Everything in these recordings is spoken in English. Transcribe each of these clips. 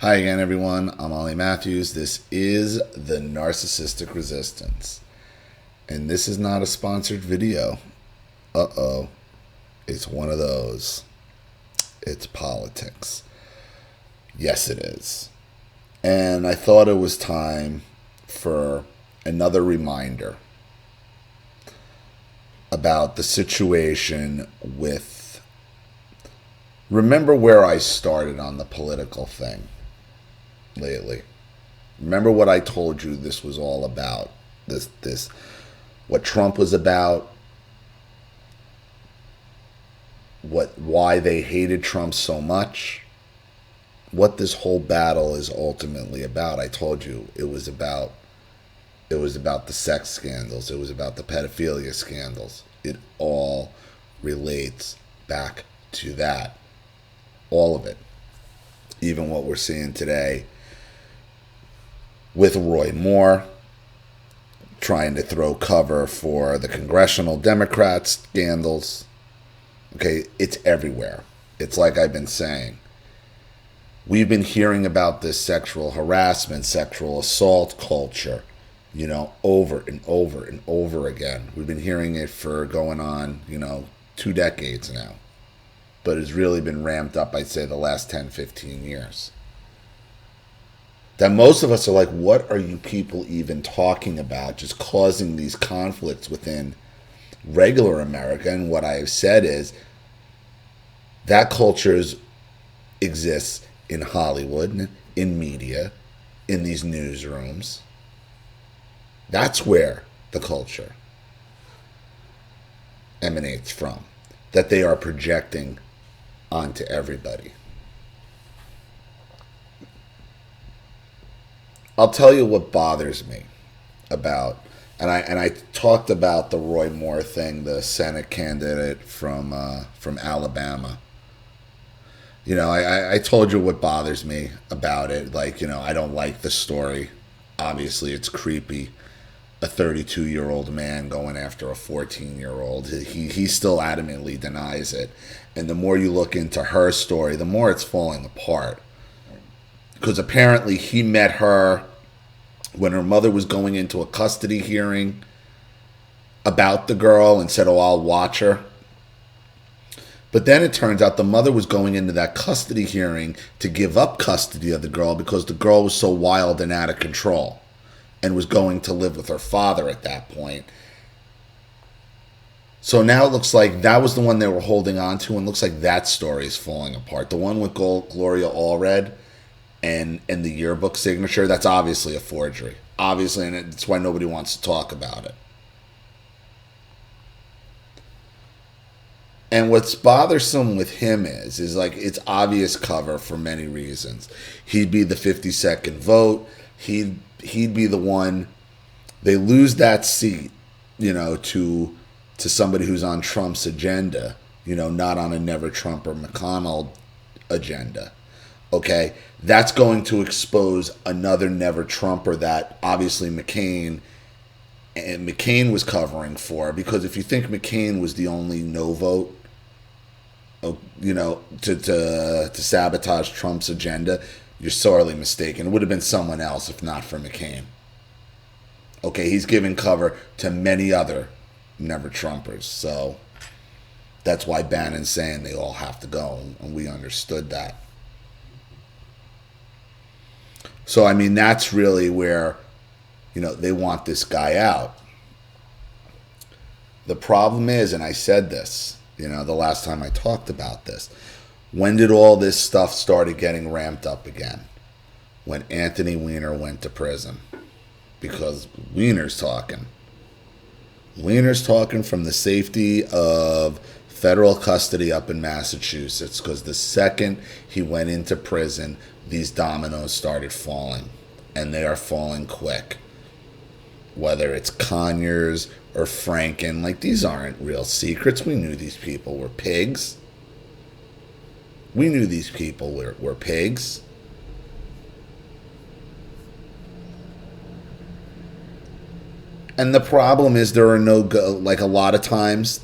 Hi again, everyone. I'm Ollie Matthews. This is the Narcissistic Resistance. And this is not a sponsored video. Uh-oh. It's one of those. It's politics. Yes, it is. And I thought it was time for another reminder about the situation with... Remember where I started on the political thing lately. Remember what I told you this was all about. This what Trump was about, why they hated Trump so much, what this whole battle is ultimately about. I told you it was about the sex scandals, it was about the pedophilia scandals. It all relates back to that. All of it. Even what we're seeing today with Roy Moore trying to throw cover for the congressional Democrats scandals. Okay, it's everywhere. It's like I've been saying. We've been hearing about this sexual harassment, sexual assault culture, over and over and over again. We've been hearing it for going on, 2 decades now. But it's really been ramped up, I'd say, the last 10, 15 years. That most of us are like, what are you people even talking about? Just causing these conflicts within regular America. And what I have said is that culture exists in Hollywood, in media, in these newsrooms. That's where the culture emanates from, that they are projecting onto everybody. I'll tell you what bothers me about, and I talked about the Roy Moore thing, the Senate candidate from Alabama. I told you what bothers me about it. I don't like the story. Obviously, it's creepy. A 32-year-old man going after a 14-year-old. He still adamantly denies it. And the more you look into her story, the more it's falling apart. Because apparently he met her when her mother was going into a custody hearing about the girl and said, "Oh, I'll watch her." But then it turns out the mother was going into that custody hearing to give up custody of the girl because the girl was so wild and out of control and was going to live with her father at that point. So now it looks like that was the one they were holding on to, and looks like that story is falling apart. The one with Gloria Allred and the yearbook signature, that's obviously a forgery. Obviously, and it's why nobody wants to talk about it. And what's bothersome with him is like it's obvious cover for many reasons. He'd be the 52nd vote. He'd be the one. They lose that seat, to somebody who's on Trump's agenda, not on a Never Trump or McConnell agenda. Okay, that's going to expose another Never Trumper that obviously McCain was covering for, because if you think McCain was the only no vote, to sabotage Trump's agenda, you're sorely mistaken. It would have been someone else if not for McCain. Okay, he's giving cover to many other Never Trumpers, so that's why Bannon's saying they all have to go, and we understood that. So, I mean, that's really where, they want this guy out. The problem is, and I said this, the last time I talked about this, when did all this stuff started getting ramped up again? When Anthony Weiner went to prison. Because Weiner's talking. Weiner's talking from the safety of federal custody up in Massachusetts, because the second he went into prison, these dominoes started falling, and they are falling quick. Whether it's Conyers or Franken, these aren't real secrets. We knew these people were pigs. We knew these people were pigs. And the problem is there are no, a lot of times,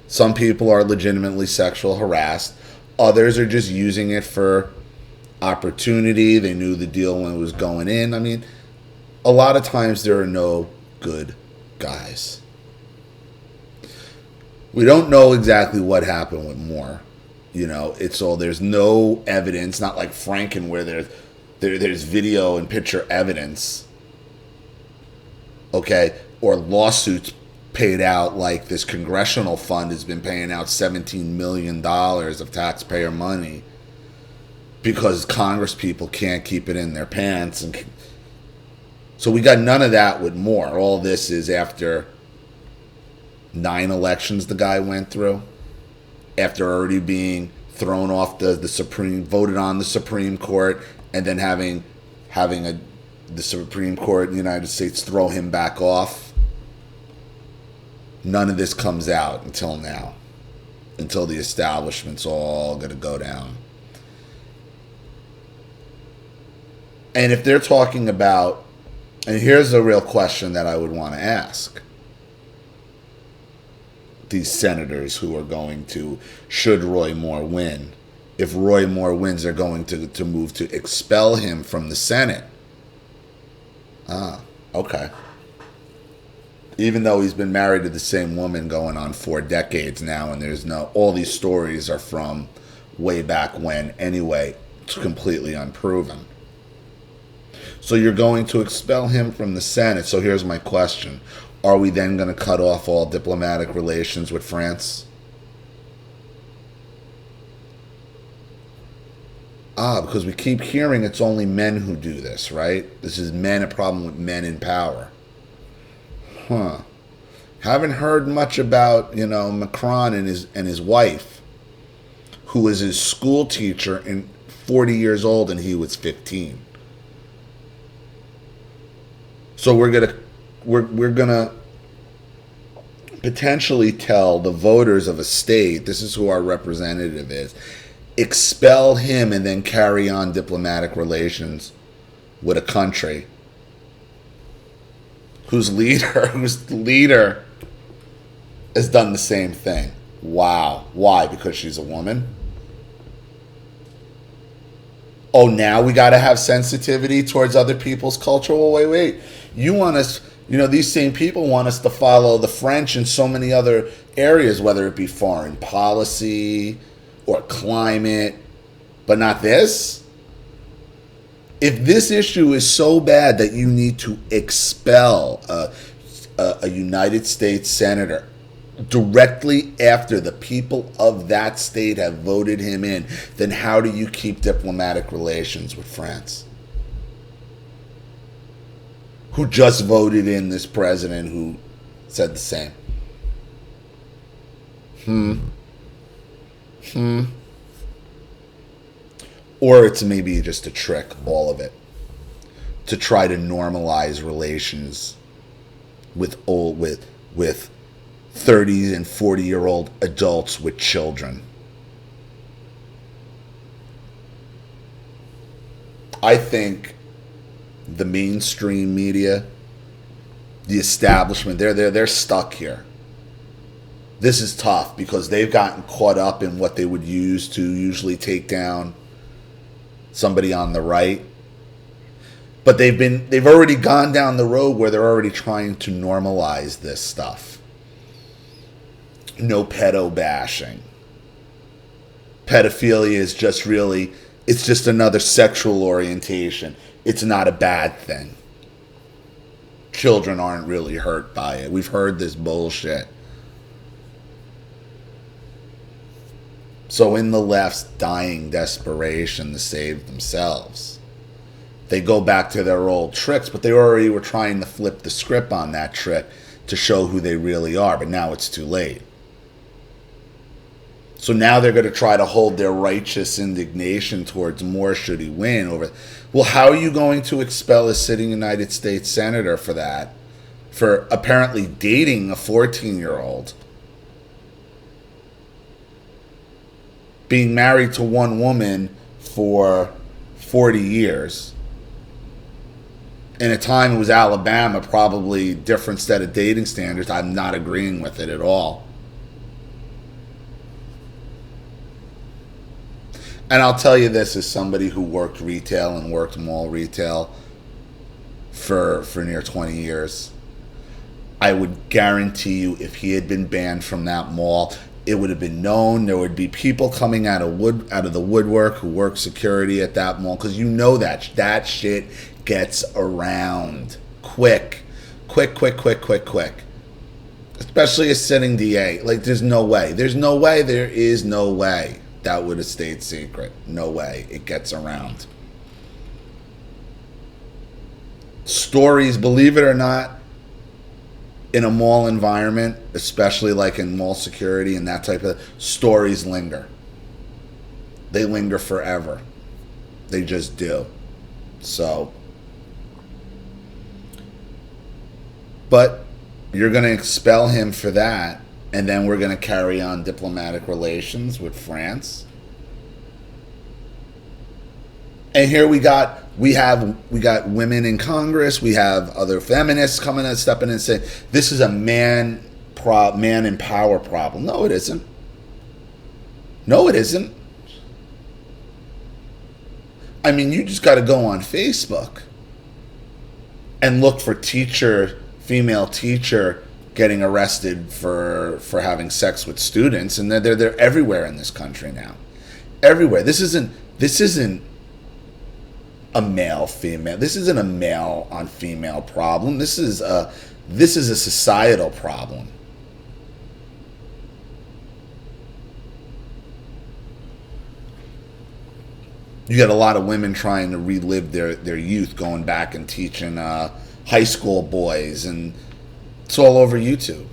some people are legitimately sexual harassed. Others are just using it for opportunity. They knew the deal when it was going in. I mean, a lot of times there are no good guys. We don't know exactly what happened with Moore. You know, it's all, there's no evidence, not like Franken where there's video and picture evidence. Okay, or lawsuits paid out, like this congressional fund has been paying out $17 million of taxpayer money because Congress people can't keep it in their pants. And so we got none of that with Moore. All this is after 9 elections the guy went through, after already being thrown off the Supreme, voted on the Supreme Court, and then having the Supreme Court in the United States throw him back off. None of this comes out until now, until the establishment's all going to go down. And if they're talking about, and here's a real question that I would want to ask these senators who are going to, should Roy Moore win, if Roy Moore wins, they're going to move to expel him from the Senate. Okay. Even though he's been married to the same woman going on 4 decades now, and there's no, all these stories are from way back when anyway, it's completely unproven. So you're going to expel him from the Senate. So here's my question. Are we then going to cut off all diplomatic relations with France? Because we keep hearing it's only men who do this, right? This is a problem with men in power. Haven't heard much about, Macron and his wife, who was his school teacher and 40 years old and he was 15. So we're gonna potentially tell the voters of a state, this is who our representative is, expel him and then carry on diplomatic relations with a country whose leader has done the same thing. Wow. Why? Because she's a woman? Oh, now we got to have sensitivity towards other people's culture? Well, wait. You want us, these same people want us to follow the French in so many other areas, whether it be foreign policy or climate, but not this? If this issue is so bad that you need to expel a United States senator directly after the people of that state have voted him in, then how do you keep diplomatic relations with France, who just voted in this president who said the same? Or it's maybe just a trick, all of it, to try to normalize relations with 30 and 40-year-old adults with children. I think the mainstream media, the establishment, they're stuck here. This is tough because they've gotten caught up in what they would use to usually take down somebody on the right. But they've already gone down the road where they're already trying to normalize this stuff. No pedo bashing. Pedophilia is just it's just another sexual orientation. It's not a bad thing. Children aren't really hurt by it. We've heard this bullshit. So in the left's dying desperation to save themselves, they go back to their old tricks, but they already were trying to flip the script on that trick to show who they really are, but now it's too late. So now they're going to try to hold their righteous indignation towards Moore should he win over. Well, how are you going to expel a sitting United States senator for that? For apparently dating a 14-year-old? Being married to one woman for 40 years. In a time it was Alabama, probably different set of dating standards. I'm not agreeing with it at all. And I'll tell you this as somebody who worked retail and worked mall retail for near 20 years. I would guarantee you if he had been banned from that mall, it would have been known. There would be people coming out of the woodwork who work security at that mall, because you know that shit gets around quick. Especially a sitting DA. Like, there is no way that would have stayed secret. No way. It gets around. Stories, believe it or not, in a mall environment, especially like in mall security and that type of stories linger. They linger forever. They just do. So, but you're going to expel him for that, and then we're going to carry on diplomatic relations with France. And here we got women in Congress. We have other feminists coming and stepping in and saying this is a man in power problem. No, it isn't. No, it isn't. I mean, you just got to go on Facebook and look for female teacher getting arrested for having sex with students, and they're everywhere in this country now. Everywhere. This isn't a male-female. This isn't a male-on-female problem. This is a societal problem. You got a lot of women trying to relive their youth, going back and teaching high school boys, and it's all over YouTube.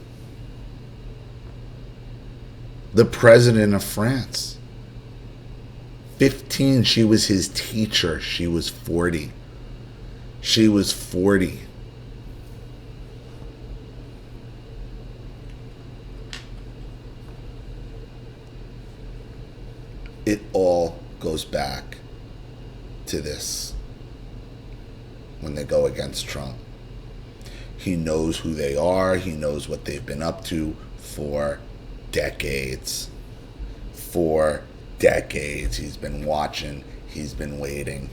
The president of France, 15, she was his teacher. She was 40. She was 40. It all goes back to this when they go against Trump. He knows who they are. He knows what they've been up to for decades. For decades. He's been watching. He's been waiting.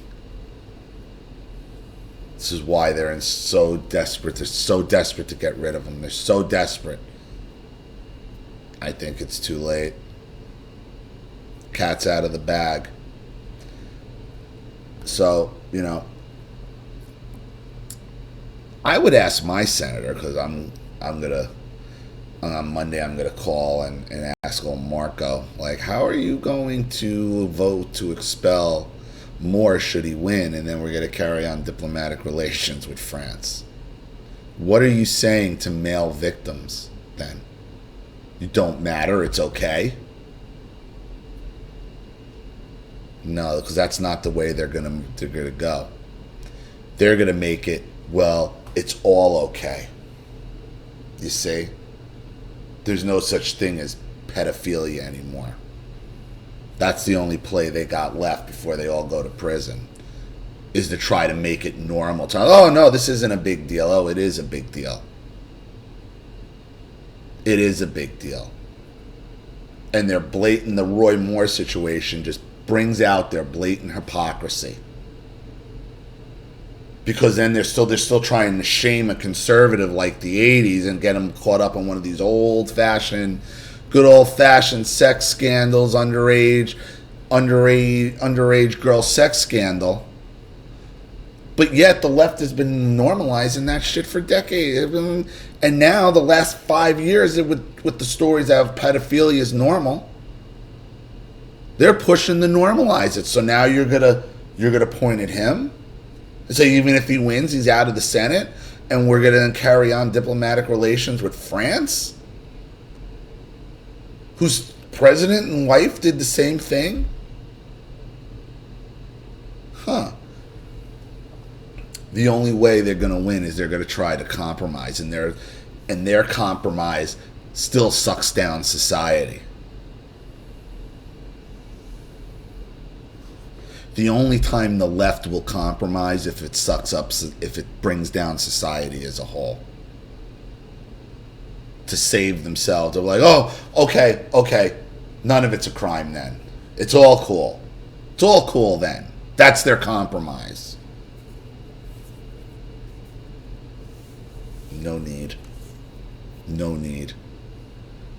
This is why they're so desperate. They're so desperate to get rid of him. They're so desperate. I think it's too late. Cat's out of the bag. So, I would ask my senator, because on Monday I'm gonna call and ask old Marco, like, how are you going to vote to expel Moore should he win, and then we're gonna carry on diplomatic relations with France? What are you saying to male victims then? You don't matter, it's okay? No, because that's not the way they're gonna go. They're gonna make it, well, it's all okay. You see? There's no such thing as pedophilia anymore. That's the only play they got left before they all go to prison, is to try to make it normal. Oh, no, this isn't a big deal. Oh, it is a big deal. It is a big deal. And their blatant, the Roy Moore situation just brings out their blatant hypocrisy. Because then they're still trying to shame a conservative like the 80s and get them caught up on one of these good old-fashioned sex scandals, underage girl sex scandal. But yet the left has been normalizing that shit for decades. And now the last 5 years with the stories of pedophilia is normal, they're pushing to normalize it. So now you're gonna point at him. So even if he wins, he's out of the Senate, and we're going to carry on diplomatic relations with France, whose president and wife did the same thing? Huh. The only way they're going to win is they're going to try to compromise, and their compromise still sucks down society. The only time the left will compromise if it brings down society as a whole. To save themselves. They're like, oh, okay, none of it's a crime then. It's all cool. It's all cool then. That's their compromise. No need. No need.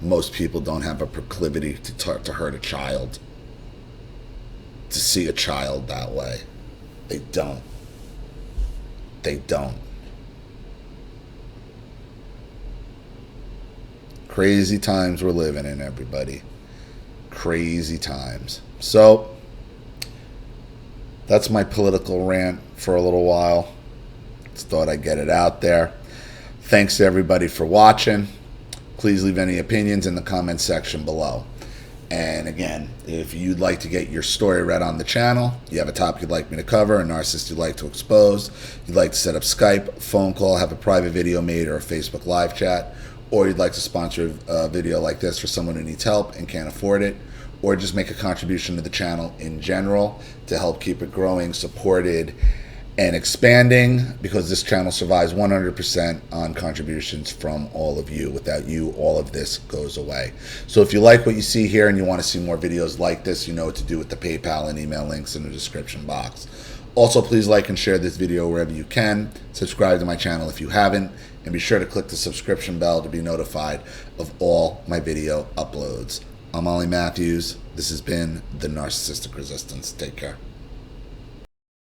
Most people don't have a proclivity to hurt a child. To see a child that way. They don't. They don't. Crazy times we're living in, everybody. Crazy times. So, that's my political rant for a little while. Just thought I'd get it out there. Thanks to everybody for watching. Please leave any opinions in the comment section below. And again, if you'd like to get your story read on the channel, you have a topic you'd like me to cover, a narcissist you'd like to expose, you'd like to set up Skype, phone call, have a private video made, or a Facebook live chat, or you'd like to sponsor a video like this for someone who needs help and can't afford it, or just make a contribution to the channel in general to help keep it growing, supported, and expanding, because this channel survives 100% on contributions from all of you. Without you, all of this goes away. So if you like what you see here and you want to see more videos like this, you know what to do with the PayPal and email links in the description box. Also, please like and share this video wherever you can. Subscribe to my channel if you haven't, and be sure to click the subscription bell to be notified of all my video uploads. I'm Ollie Matthews. This has been The Narcissistic Resistance. Take care.